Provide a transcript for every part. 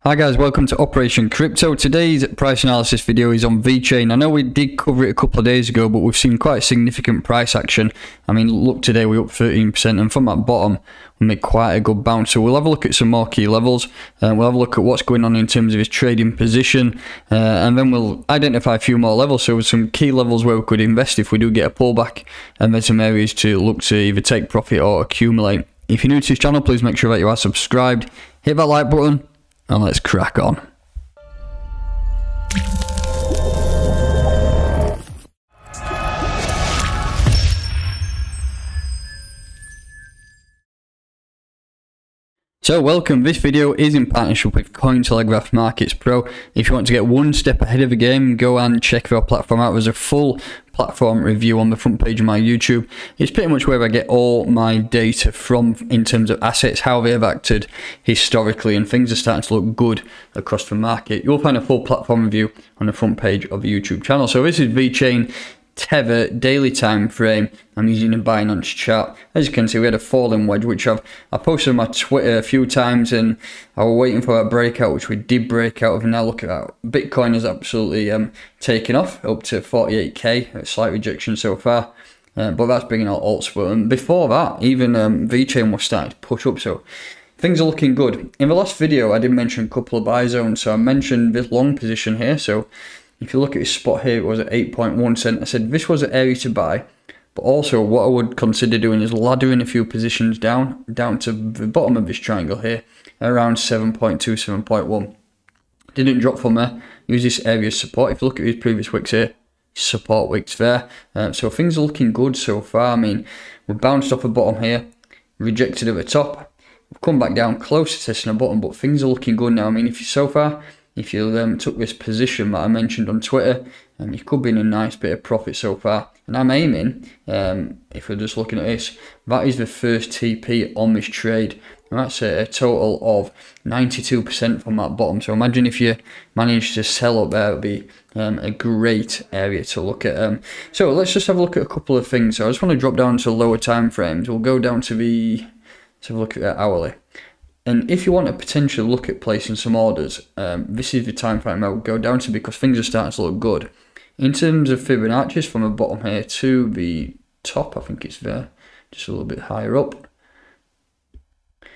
Hi guys, welcome to Operation Crypto. Today's price analysis video is on Vechain. I know we did cover it a couple of days ago, but we've seen quite significant price action. I mean, look, today we're up 13%, and from that bottom, we made quite a good bounce. So we'll have a look at some more key levels, and we'll have a look at what's going on in terms of his trading position, and then we'll identify a few more levels. So some key levels where we could invest if we do get a pullback, and then some areas to look to either take profit or accumulate. If you're new to this channel, please make sure that you are subscribed, hit that like button, and let's crack on. So welcome, this video is in partnership with Cointelegraph Markets Pro. If you want to get one step ahead of the game, go and check our platform out. There's a full platform review on the front page of my YouTube. It's pretty much where I get all my data from in terms of assets, how they have acted historically, and things are starting to look good across the market. You'll find a full platform review on the front page of the YouTube channel. So this is Vechain Tether daily time frame. I'm using a Binance chart. As you can see, we had a falling wedge, which I posted on my Twitter a few times, and I was waiting for that breakout, which we did break out of. And now look at that, Bitcoin has absolutely taken off up to 48k. A slight rejection so far, but that's bringing out alts. But before that, even Vechain was starting to push up, so things are looking good. In the last video, I did mention a couple of buy zones, so I mentioned this long position here. So if you look at his spot here, it was at 8.1 cent. I said this was an area to buy, but also what I would consider doing is laddering a few positions down to the bottom of this triangle here, around 7.2, 7.1. Didn't drop from there. Use this area as support. If you look at his previous wicks here, support wicks there. So things are looking good so far. I mean, we bounced off the bottom here, rejected at the top. We've come back down close to testing the bottom, but things are looking good now. I mean, if you took this position that I mentioned on Twitter, you could be in a nice bit of profit so far. And I'm aiming, if we're just looking at this, that is the first TP on this trade. And that's a total of 92% from that bottom. So imagine if you manage to sell up there, it would be a great area to look at. So let's just have a look at a couple of things. So I just want to drop down to lower time frames. We'll go down to let's have a look at hourly. And if you want to potentially look at placing some orders, this is the time frame I would go down to, because things are starting to look good. In terms of Fibonacci's, from the bottom here to the top, I think it's there, just a little bit higher up.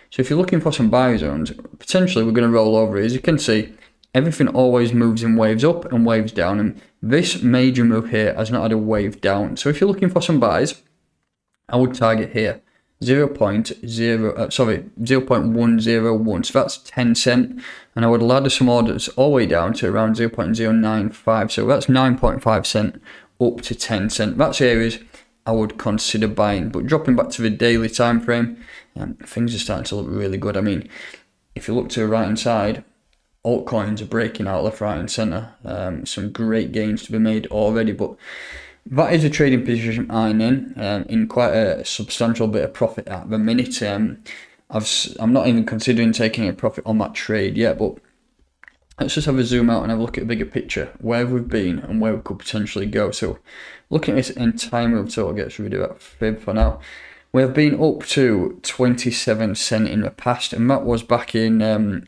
So if you're looking for some buy zones, potentially we're going to roll over. As you can see, everything always moves in waves up and waves down, and this major move here has not had a wave down. So if you're looking for some buys, I would target here. 0.101, so that's 10 cent, and I would ladder some orders all the way down to around 0.095, so that's 9.5 cent up to 10 cent. That's areas I would consider buying. But dropping back to the daily time frame, things are starting to look really good. I mean, if you look to the right hand side, altcoins are breaking out left, right and center. Some great gains to be made already, but that is a trading position I'm in quite a substantial bit of profit at the minute. I'm not even considering taking a profit on that trade yet, but let's just have a zoom out and have a look at the bigger picture, where we've been and where we could potentially go. So looking at this entire move total, gets rid of that fib for now. We have been up to 27 cent in the past, and that was back in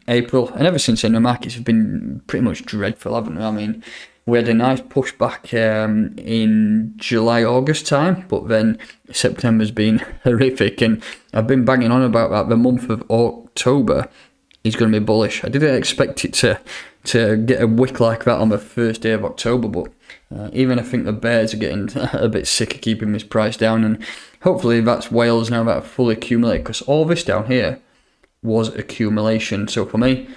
April, and ever since then the markets have been pretty much dreadful, haven't they? I mean, we had a nice pushback in July, August time, but then September's been horrific, and I've been banging on about that. The month of October is going to be bullish. I didn't expect it to get a wick like that on the first day of October, but even I think the bears are getting a bit sick of keeping this price down, and hopefully that's whales now that are fully accumulated, because all this down here was accumulation. So for me,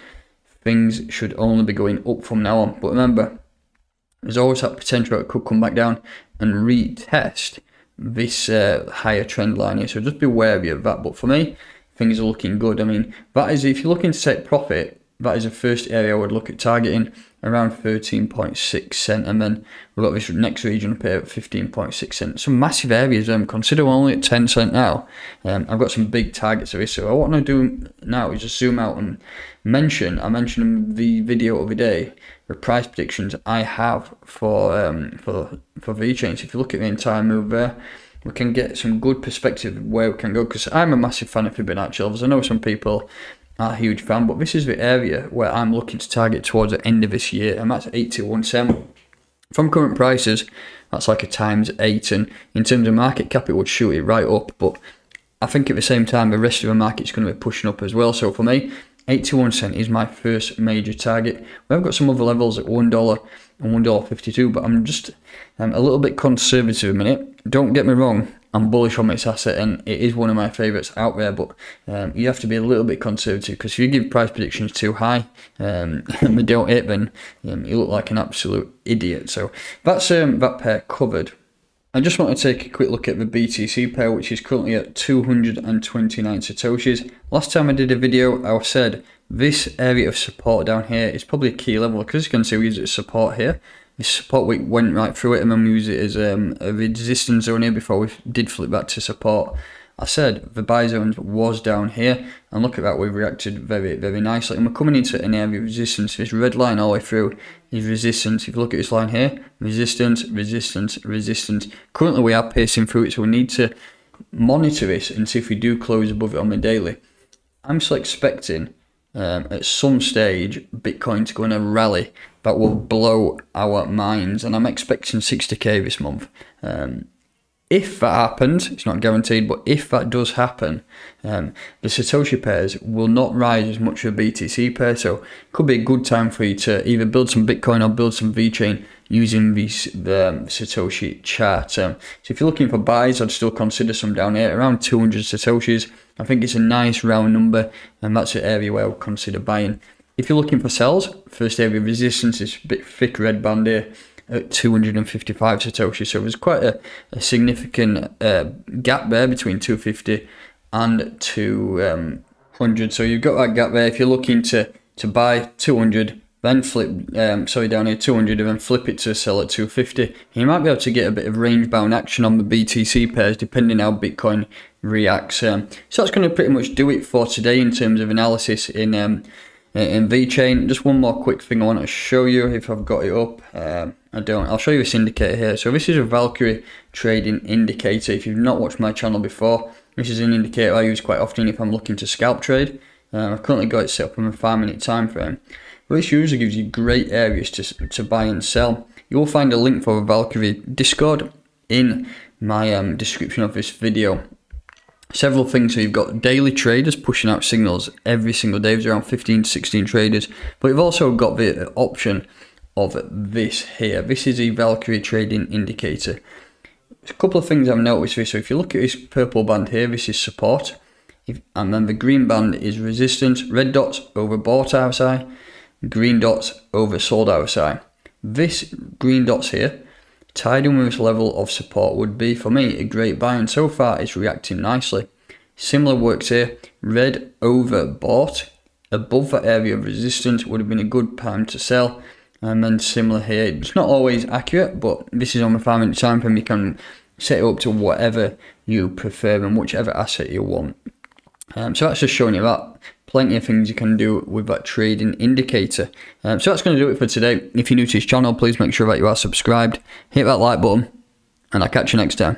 things should only be going up from now on. But remember, there's always that potential that it could come back down and retest this higher trend line here, so just be wary of that. But for me, things are looking good. I mean, that is, if you're looking to take profit, that is the first area I would look at targeting, around 13.6 cent, and then we've got this next region up here at 15.6 cent. Some massive areas. Consider we're only at 10 cent now. I've got some big targets of this, so what I want to do now is just zoom out and mention. I mentioned in the video of the day the price predictions I have for Vechain. So if you look at the entire move there, we can get some good perspective of where we can go, because I'm a massive fan of Fibonacci levels. I know some people not a huge fan, but this is the area where I'm looking to target towards the end of this year, and that's 81 cent. From current prices, that's like a ×8, and in terms of market cap, it would shoot it right up, but I think at the same time, the rest of the market's going to be pushing up as well. So for me, 81 cent is my first major target. We have got some other levels at $1 and $1.52, but I'm just a little bit conservative a minute. Don't get me wrong, I'm bullish on this asset, and it is one of my favourites out there, but you have to be a little bit conservative, because if you give price predictions too high and they don't hit, then you look like an absolute idiot. So that's that pair covered. I just want to take a quick look at the BTC pair, which is currently at 229 Satoshis. Last time I did a video, I said this area of support down here is probably a key level, because you can see we use it as support here. This support, we went right through it, and then we use it as a resistance zone here before we did flip back to support. I said the buy zone was down here, and look at that, we've reacted very, very nicely, and we're coming into an area of resistance. This red line all the way through is resistance. If you look at this line here, resistance, resistance, resistance. Currently we are pacing through it, so we need to monitor this and see if we do close above it on the daily. I'm still expecting at some stage Bitcoin to go in a rally that will blow our minds, and I'm expecting 60k this month. If that happens, it's not guaranteed, but if that does happen, the Satoshi pairs will not rise as much as a BTC pair, so it could be a good time for you to either build some Bitcoin or build some Vechain using the Satoshi chart. So if you're looking for buys, I'd still consider some down here, around 200 Satoshis. I think it's a nice round number, and that's an area where I would consider buying. If you're looking for sells, first area of resistance is a bit thick red band here at 255 Satoshi, so there's quite a significant gap there between 250 and 200, so you've got that gap there. If you're looking to buy 200, then flip, down here 200, and then flip it to sell at 250, you might be able to get a bit of range bound action on the BTC pairs depending how Bitcoin reacts. So that's going to pretty much do it for today in terms of analysis in Vechain. Just one more quick thing I want to show you, if I've got it up. I don't. I'll show you this indicator here. So this is a Valkyrie trading indicator. If you've not watched my channel before, this is an indicator I use quite often if I'm looking to scalp trade. I've currently got it set up in a 5-minute time frame. But this usually gives you great areas to buy and sell. You will find a link for a Valkyrie Discord in my description of this video. Several things, so you've got daily traders pushing out signals every single day. There's around 15 to 16 traders, but you've also got the option of this here. This is a Valkyrie trading indicator. There's a couple of things I've noticed here. So if you look at this purple band here, this is support, and then the green band is resistance. Red dots over bought RSI, green dots over sold RSI. This green dots here, tied in with this level of support, would be for me a great buy, and so far it's reacting nicely. Similar works here. Red over bought above that area of resistance would have been a good time to sell, and then similar here. It's not always accurate, but this is on the 5-minute time frame. You can set it up to whatever you prefer and whichever asset you want. So that's just showing you that. Plenty of things you can do with that trading indicator. So that's going to do it for today. If you're new to this channel, please make sure that you are subscribed. Hit that like button, and I'll catch you next time.